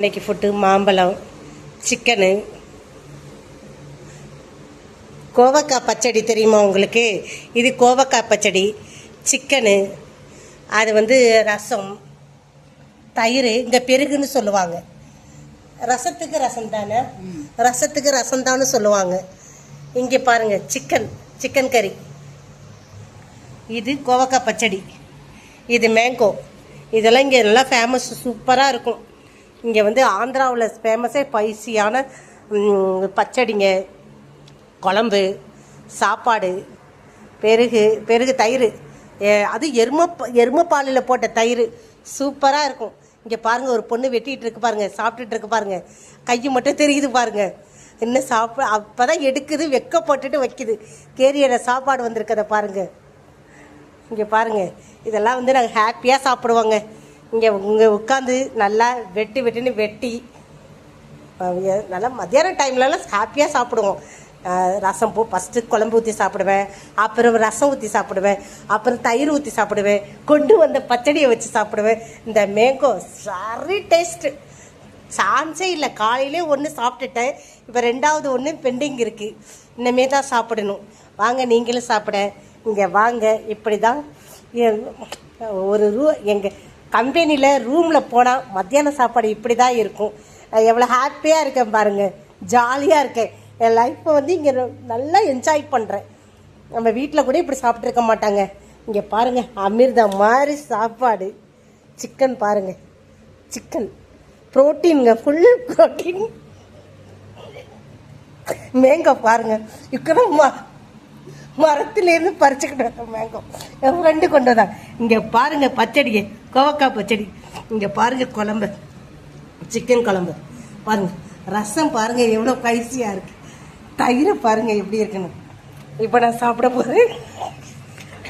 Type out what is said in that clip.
இன்னைக்கு ஃபுட்டு மாம்பழம், சிக்கனு, கோவக்காய் பச்சடி தெரியுமா உங்களுக்கு? இது கோவக்காய் பச்சடி, சிக்கனு, அது ரசம், தயிர், இங்கே பெருகுன்னு சொல்லுவாங்க. ரசத்துக்கு ரசம் தானே, ரசத்துக்கு ரசம் தான்னு சொல்லுவாங்க. இங்கே பாருங்கள், சிக்கன் கறி, இது கோவக்காய் பச்சடி, இது மேங்கோ. இதெல்லாம் இங்கே நல்லா ஃபேமஸ், சூப்பராக இருக்கும். இங்கே ஆந்திராவில் ஃபேமஸே ஸ்பைசியான பச்சடிங்க, குழம்பு, சாப்பாடு, பெருகு தயிர், அது எருமைப்பாலில் போட்ட தயிர் சூப்பராக இருக்கும். இங்கே பாருங்கள், ஒரு பொண்ணு வெட்டிகிட்டு இருக்கு பாருங்கள், சாப்பிட்டுட்டு இருக்கு பாருங்கள், கை மட்டும் தெரியுது பாருங்கள். இன்னும் அப்போ தான் எடுக்குது, வெக்கப்பட்டுட்டு வைக்குது. கேரியரை சாப்பாடு வந்திருக்கதை பாருங்கள். இங்கே பாருங்கள், இதெல்லாம் நாங்கள் ஹாப்பியாக சாப்பிடுவோங்க. இங்கே உட்காந்து நல்லா வெட்டுன்னு வெட்டி நல்லா மத்தியான டைம்லலாம் ஹாப்பியாக சாப்பிடுவோம். ரசம் ஃபஸ்ட்டு குழம்பு ஊற்றி சாப்பிடுவேன், அப்புறம் ரசம் ஊற்றி சாப்பிடுவேன், அப்புறம் தயிர் ஊற்றி சாப்பிடுவேன், கொண்டு வந்த பச்சடியை வச்சு சாப்பிடுவேன். இந்த மேங்கோ சரி டேஸ்ட்டு, சான்ஸே இல்லை. காலையிலே ஒன்று சாப்பிட்டுட்டேன், இப்போ ரெண்டாவது ஒன்று பெண்டிங் இருக்குது, இன்னமே தான் சாப்பிடணும். வாங்க நீங்களும் சாப்பிட இங்கே வாங்க. இப்படி தான் எங்கள் கம்பெனியில் ரூமில் போனால் மத்தியான சாப்பாடு இப்படி தான் இருக்கும். எவ்வளோ ஹாப்பியாக இருக்கேன் பாருங்கள், ஜாலியாக இருக்கேன். என் லைஃப்பை இங்கே நல்லா என்ஜாய் பண்ணுறேன். நம்ம வீட்டில் கூட இப்படி சாப்பிட்ருக்க மாட்டாங்க. இங்கே பாருங்கள், அமிர்தம் மாதிரி சாப்பாடு. சிக்கன் பாருங்கள், சிக்கன் ப்ரோட்டீனுங்க, ஃபுல் ப்ரோட்டீன். மேங்கோ பாருங்கள், இக்கணும்மா மரத்துலேருந்து பறிச்சுக்கிட்டு வந்தோம் மேங்கோ, என் ஃப்ரெண்டு கொண்டு வந்தாங்க. இங்கே பாருங்கள் பச்சடி, கோவக்காய் பச்சடி. இங்கே பாருங்கள் குழம்பு, சிக்கன் குழம்பு பாருங்கள், ரசம் பாருங்கள் எவ்வளோ ஸ்பைசியாக இருக்குது, தயிரை பாருங்கள் எப்படி இருக்குன்னு. இப்போ நான் சாப்பிட போகிறேன்.